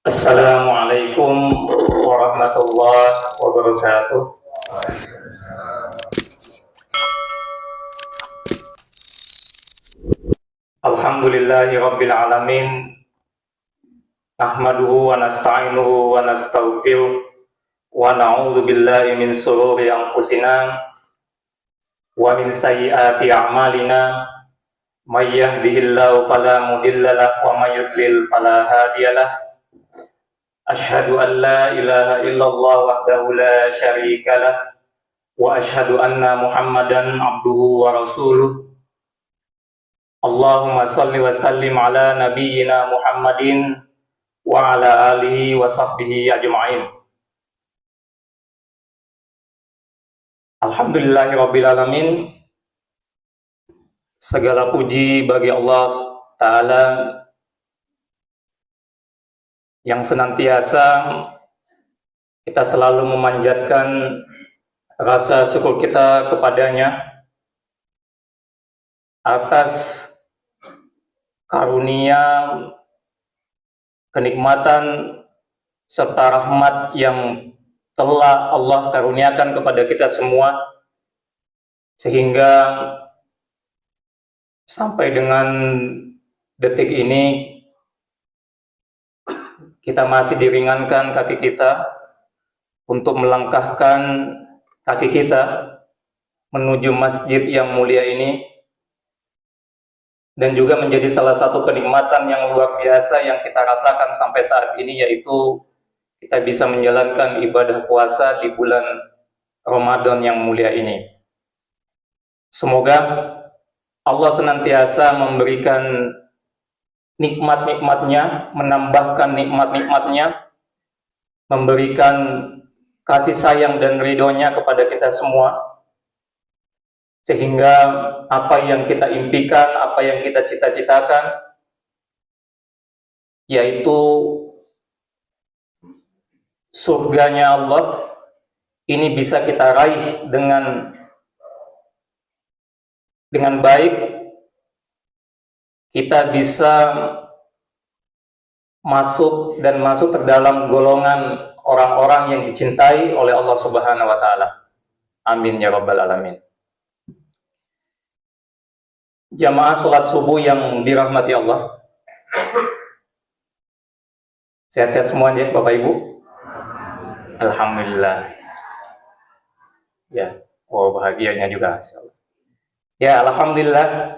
Assalamualaikum warahmatullahi wabarakatuh. Alhamdulillahi rabbil alamin. Nahmaduhu wa nasta'inuhu wa nastaghfiruh wa na'udzu billahi min shururi anfusina wa min sayyiati a'malina. May yahdihillahu fala mudilla lahu wa may yudlil fala hadiyalah. Asyhadu an la ilaha illallah wahdahu la syarika lah wa asyhadu anna Muhammadan abduhu wa rasuluh. Allahumma salli wa sallim ala nabiyyina Muhammadin wa ala alihi wa sahbihi ajma'in. Alhamdulillahirabbil alamin. Segala puji bagi Allah Ta'ala yang senantiasa kita selalu memanjatkan rasa syukur kita kepadanya atas karunia, kenikmatan, serta rahmat yang telah Allah karuniakan kepada kita semua, sehingga sampai dengan detik ini kita masih diringankan kaki kita untuk melangkahkan kaki kita menuju masjid yang mulia ini, dan juga menjadi salah satu kenikmatan yang luar biasa yang kita rasakan sampai saat ini, yaitu kita bisa menjalankan ibadah puasa di bulan Ramadan yang mulia ini. Semoga Allah senantiasa memberikan nikmat-nikmatnya, menambahkan nikmat-nikmatnya, memberikan kasih sayang dan ridhonya kepada kita semua, sehingga apa yang kita impikan, apa yang kita cita-citakan, yaitu surganya Allah, ini bisa kita raih dengan baik. Kita bisa masuk terdalam golongan orang-orang yang dicintai oleh Allah Subhanahu wa Ta'ala. Amin ya rabbal alamin. Jamaah sholat subuh yang dirahmati Allah, sehat-sehat semuanya Bapak Ibu? Alhamdulillah. Ya, bahagianya juga. Ya, alhamdulillah.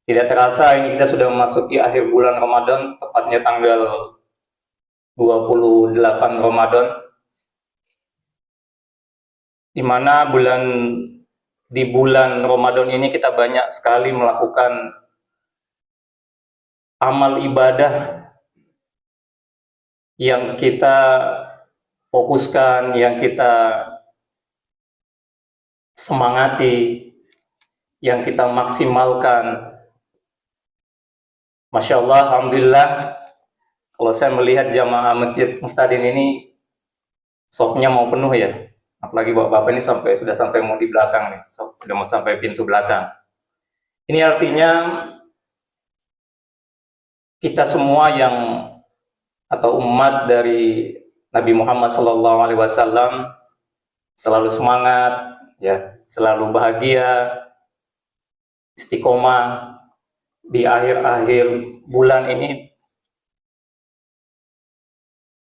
Tidak terasa ini kita sudah memasuki akhir bulan Ramadan, tepatnya tanggal 28 Ramadan, di mana di bulan Ramadan ini kita banyak sekali melakukan amal ibadah yang kita fokuskan, yang kita semangati, yang kita maksimalkan. Masya Allah, alhamdulillah, kalau saya melihat jamaah Masjid Muftadin ini sopnya mau penuh ya, apalagi bapak-bapak ini sudah sampai mau di belakang nih, sudah mau sampai pintu belakang. Ini artinya kita semua atau umat dari Nabi Muhammad SAW selalu semangat, ya, selalu bahagia, istiqomah. Di akhir-akhir bulan ini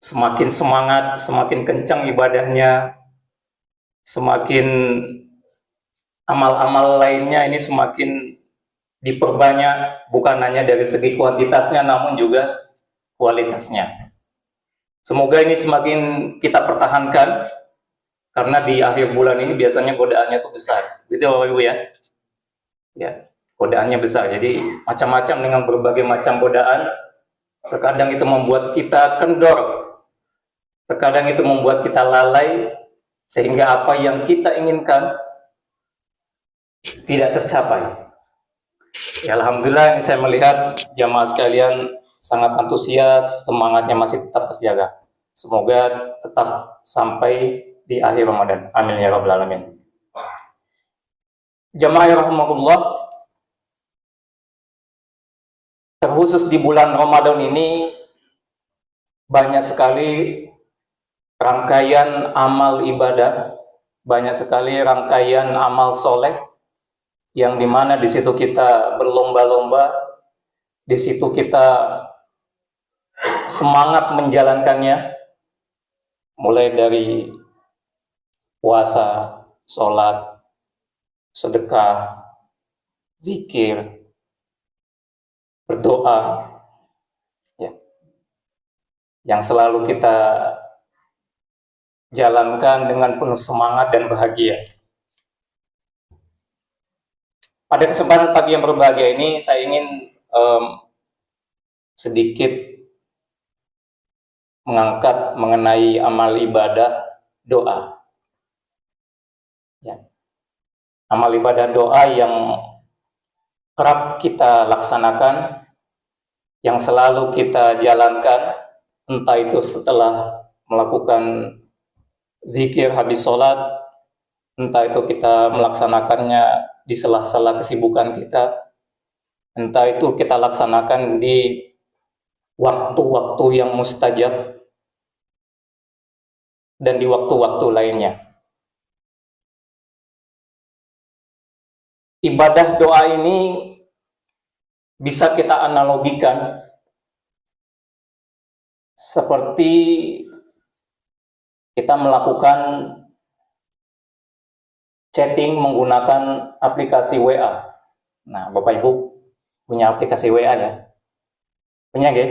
semakin semangat, semakin kencang ibadahnya, semakin amal-amal lainnya ini semakin diperbanyak, bukan hanya dari segi kuantitasnya namun juga kualitasnya. Semoga ini semakin kita pertahankan, karena di akhir bulan ini biasanya godaannya tuh besar, gitu Bapak Ibu ya. Ya, godaannya besar, jadi macam-macam dengan berbagai macam godaan. Terkadang itu membuat kita kendor, terkadang itu membuat kita lalai, sehingga apa yang kita inginkan tidak tercapai. Ya, alhamdulillah, ini saya melihat jamaah sekalian sangat antusias, semangatnya masih tetap terjaga. Semoga tetap sampai di akhir Ramadan. Amin ya rabbal alamin. Jamaah yang rahimakumullah, terkhusus di bulan Ramadan ini banyak sekali rangkaian amal ibadah, banyak sekali rangkaian amal soleh, yang dimana di situ kita berlomba-lomba, di situ kita semangat menjalankannya, mulai dari puasa, sholat, sedekah, zikir, berdoa, ya, yang selalu kita jalankan dengan penuh semangat dan bahagia. Pada kesempatan pagi yang berbahagia ini, saya ingin sedikit mengangkat mengenai amal ibadah doa. Ya. Amal ibadah doa yang kerap kita laksanakan, yang selalu kita jalankan, entah itu setelah melakukan zikir habis sholat, entah itu kita melaksanakannya di sela-sela kesibukan kita, entah itu kita laksanakan di waktu-waktu yang mustajab dan di waktu-waktu lainnya. Ibadah doa ini bisa kita analogikan seperti kita melakukan chatting menggunakan aplikasi WA. Nah, Bapak Ibu punya aplikasi WA ya? Punya nggak?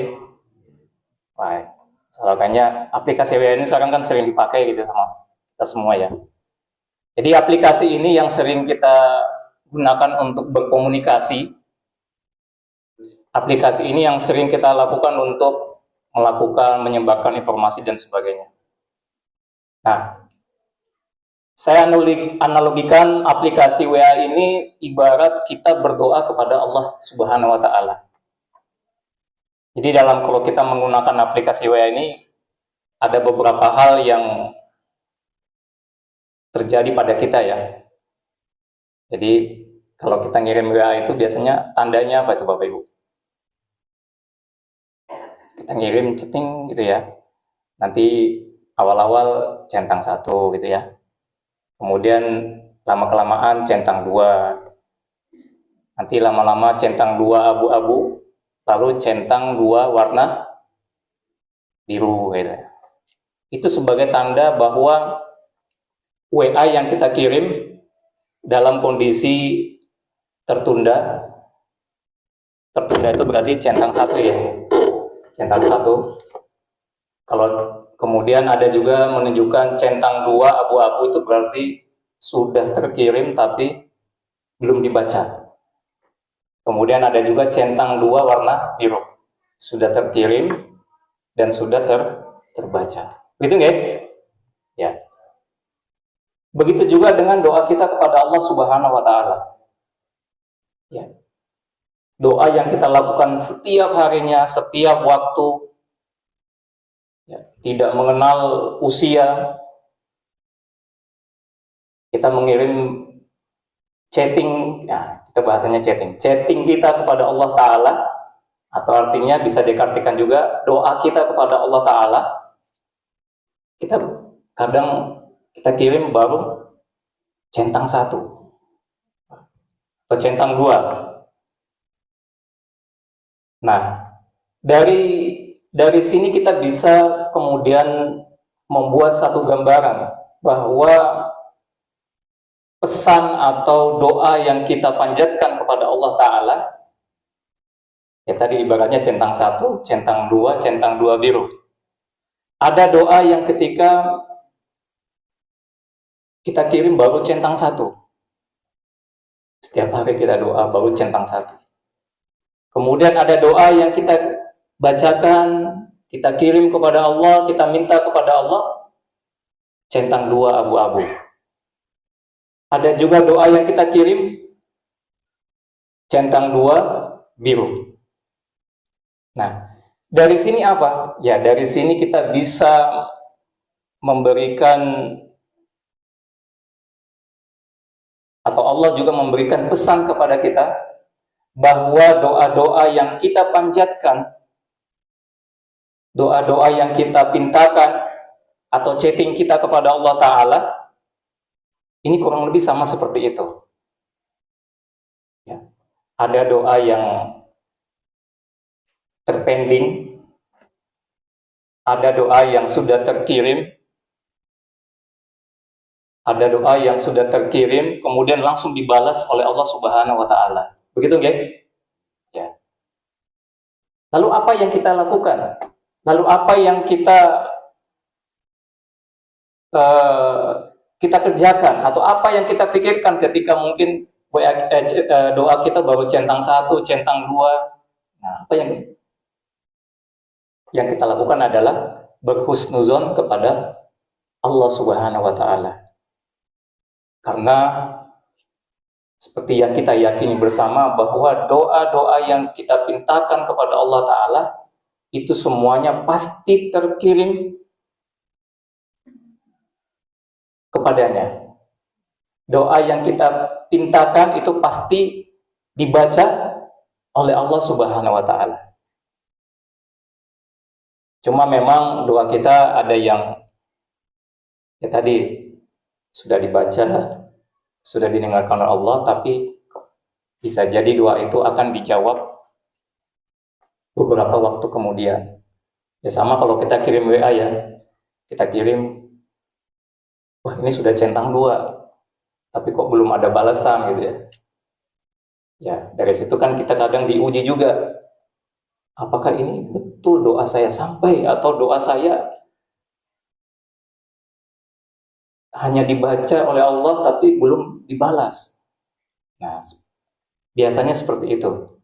Baik. Soalnya aplikasi WA ini sekarang kan sering dipakai gitu sama kita semua ya. Jadi aplikasi ini yang sering kita gunakan untuk berkomunikasi. Aplikasi ini yang sering kita lakukan untuk melakukan, menyebarkan informasi dan sebagainya. Nah, saya analogikan aplikasi WA ini ibarat kita berdoa kepada Allah Subhanahu wa Ta'ala. Jadi kalau kita menggunakan aplikasi WA ini, ada beberapa hal yang terjadi pada kita ya. Jadi kalau kita ngirim WA itu biasanya tandanya apa itu Bapak Ibu? Kita ngirim chatting gitu ya. Nanti awal-awal centang 1 gitu ya. Kemudian lama-kelamaan centang 2. Nanti lama-lama centang 2 abu-abu, lalu centang 2 warna biru gitu. Itu sebagai tanda bahwa WA yang kita kirim dalam kondisi tertunda. Tertunda itu berarti centang 1 ya. Centang 1. Kalau kemudian ada juga menunjukkan centang 2 abu-abu, itu berarti sudah terkirim tapi belum dibaca. Kemudian ada juga centang 2 warna biru, sudah terkirim dan sudah terbaca. Begitu nggak? Ya. Begitu juga dengan doa kita kepada Allah Subhanahu wa Ta'ala. Ya. Doa yang kita lakukan setiap harinya, setiap waktu, ya, tidak mengenal usia. Kita mengirim chatting, ya, kita bahasanya chatting kita kepada Allah Ta'ala, atau artinya bisa diartikan juga doa kita kepada Allah Ta'ala. Kita kadang kita kirim baru centang 1 atau centang 2. Nah, dari sini kita bisa kemudian membuat satu gambaran bahwa pesan atau doa yang kita panjatkan kepada Allah Ta'ala, ya tadi ibaratnya centang 1, centang 2, centang 2 biru. Ada doa yang ketika kita kirim baru centang 1. Setiap hari kita doa baru centang 1. Kemudian ada doa yang kita bacakan, kita kirim kepada Allah, kita minta kepada Allah, centang 2 abu-abu. Ada juga doa yang kita kirim, centang 2 biru. Nah, dari sini apa? Ya, dari sini kita bisa memberikan, atau Allah juga memberikan pesan kepada kita, bahwa doa-doa yang kita panjatkan doa-doa yang kita pintakan atau chatting kita kepada Allah Ta'ala, ini kurang lebih sama seperti itu. Ya. Ada doa yang terpending, ada doa yang sudah terkirim, ada doa yang sudah terkirim kemudian langsung dibalas oleh Allah Subhanahu wa Ta'ala. Begitu, guys? Ya. Lalu apa yang kita lakukan? Lalu apa yang kita kerjakan, atau apa yang kita pikirkan ketika mungkin doa kita baru centang 1, centang 2? Nah, apa yang kita lakukan adalah berhusnuzon kepada Allah Subhanahu wa Ta'ala. Karena seperti yang kita yakini bersama bahwa doa-doa yang kita pintakan kepada Allah Ta'ala itu semuanya pasti terkirim kepadanya. Doa yang kita pintakan itu pasti dibaca oleh Allah Subhanahu wa Ta'ala. Cuma memang doa kita ada yang ya tadi sudah dibaca, sudah didengarkan oleh Allah, tapi bisa jadi doa itu akan dijawab beberapa waktu kemudian. Ya sama kalau kita kirim WA ya, kita kirim, wah ini sudah centang 2, tapi kok belum ada balasan gitu ya. Ya dari situ kan kita kadang diuji juga, apakah ini betul doa saya sampai atau doa saya hanya dibaca oleh Allah tapi belum dibalas. Nah, biasanya seperti itu.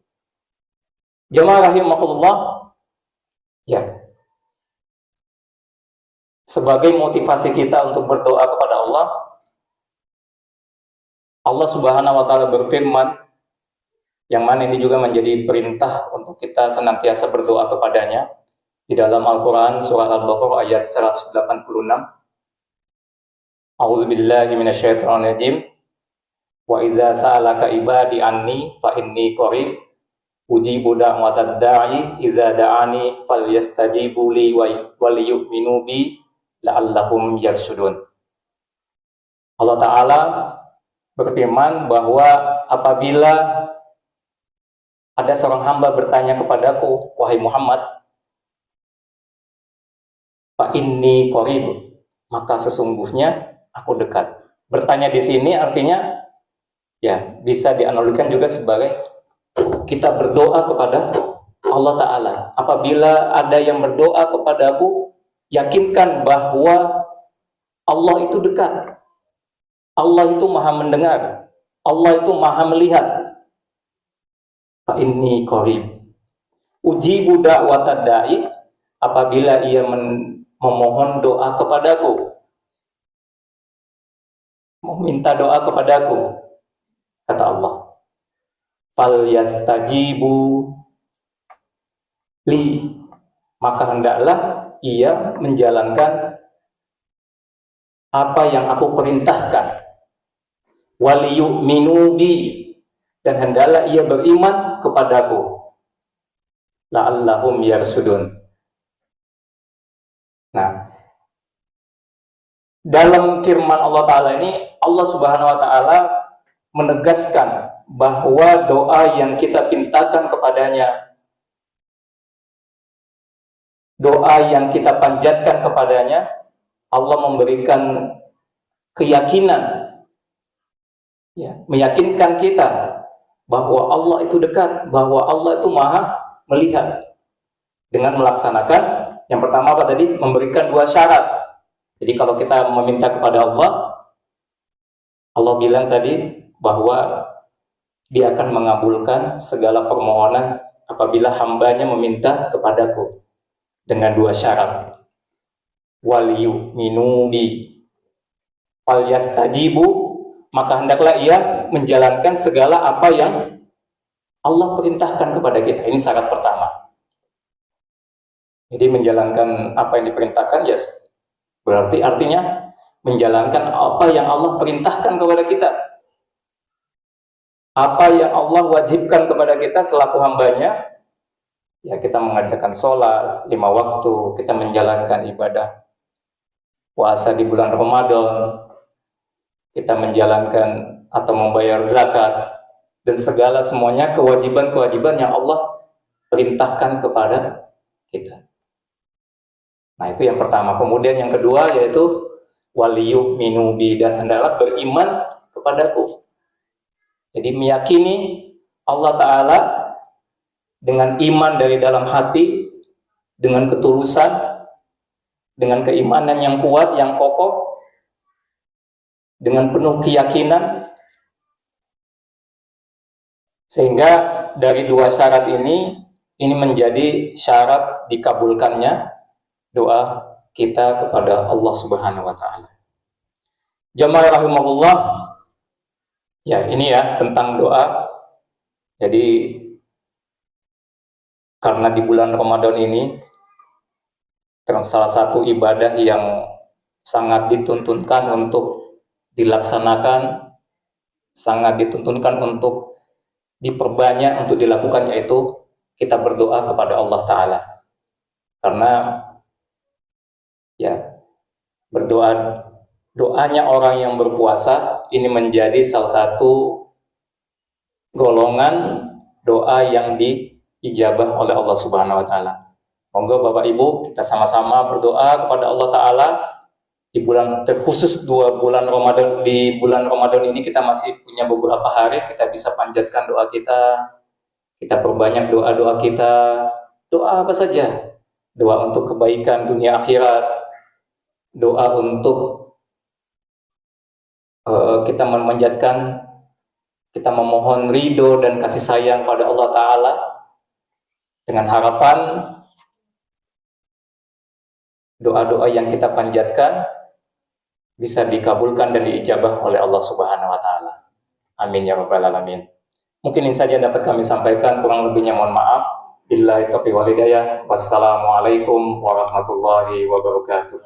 Jamaah rahimakumullah, ya. Sebagai motivasi kita untuk berdoa kepada Allah, Allah Subhanahu wa Ta'ala berfirman, yang mana ini juga menjadi perintah untuk kita senantiasa berdoa kepadanya di dalam Al-Quran surah Al-Baqarah ayat 186. A'udzubillahi minasyaitonirrajim. Wa idza sa'alaka ibadi anni fa inni qarib ujibu da'watad da'i idza da'ani falyastajibu li wa liyu'minu bi la'allahum yarshudun. Allah Ta'ala berfirman bahwa apabila ada seorang hamba bertanya kepadaku, wahai Muhammad, fa inni qarib, maka sesungguhnya aku dekat. Bertanya di sini artinya ya bisa dianalogikan juga sebagai kita berdoa kepada Allah Ta'ala. Apabila ada yang berdoa kepadaku, yakinkan bahwa Allah itu dekat. Allah itu maha mendengar. Allah itu maha melihat. Fa inni qarib. Ujibu da'watad da'i, apabila ia memohon doa kepadaku, meminta doa kepadaku, kata Allah, falyastajibu li, maka hendaklah ia menjalankan apa yang aku perintahkan, waliyu'minu bi, dan hendaklah ia beriman kepadaku, la'allahum yarsudun. Nah, dalam firman Allah Ta'ala ini, Allah Subhanahu wa Ta'ala menegaskan bahwa doa yang kita pintakan kepadanya, doa yang kita panjatkan kepadanya, Allah memberikan keyakinan, ya, meyakinkan kita bahwa Allah itu dekat, bahwa Allah itu maha melihat, dengan melaksanakan yang pertama apa tadi? Memberikan 2 syarat. Jadi kalau kita meminta kepada Allah, Allah bilang tadi bahwa Dia akan mengabulkan segala permohonan apabila hambanya meminta kepadaku dengan 2 syarat. Waliyu'minu bi, falyastajibu, maka hendaklah ia menjalankan segala apa yang Allah perintahkan kepada kita. Ini syarat pertama. Jadi menjalankan apa yang diperintahkan ya berarti artinya menjalankan apa yang Allah perintahkan kepada kita, apa yang Allah wajibkan kepada kita selaku hambanya, Ya, kita mengerjakan sholat 5 waktu, kita menjalankan ibadah puasa di bulan Ramadan, kita menjalankan atau membayar zakat, dan segala semuanya kewajiban-kewajiban yang Allah perintahkan kepada kita. Nah, itu yang pertama. Kemudian yang kedua yaitu waliyu'minu bi, dan hendaklah beriman kepadaku. Jadi meyakini Allah Ta'ala dengan iman dari dalam hati, dengan ketulusan, dengan keimanan yang kuat, yang kokoh, dengan penuh keyakinan, sehingga dari dua syarat ini menjadi syarat dikabulkannya doa kita kepada Allah Subhanahu wa Ta'ala. Jamaah rahimahullah, ya ini ya tentang doa. Jadi karena di bulan Ramadan ini salah satu ibadah yang sangat dituntunkan untuk dilaksanakan, sangat dituntunkan untuk diperbanyak untuk dilakukan, yaitu kita berdoa kepada Allah Ta'ala. Karena ya doanya orang yang berpuasa ini menjadi salah satu golongan doa yang diijabah oleh Allah Subhanahu wa Ta'ala. Monggo Bapak Ibu kita sama-sama berdoa kepada Allah Ta'ala di bulan terkhusus 2 bulan Ramadan. Di bulan Ramadan ini kita masih punya beberapa hari, kita bisa panjatkan doa kita perbanyak doa-doa kita. Doa apa saja? Doa untuk kebaikan dunia akhirat, doa untuk kita memanjatkan, kita memohon ridho dan kasih sayang pada Allah Ta'ala, dengan harapan doa-doa yang kita panjatkan bisa dikabulkan dan diijabah oleh Allah Subhanahu wa Ta'ala. Amin ya rabbal alamin. Mungkin ini saja dapat kami sampaikan, kurang lebihnya mohon maaf. Billahi taufiq wal hidayah. Wassalamualaikum warahmatullahi wabarakatuh.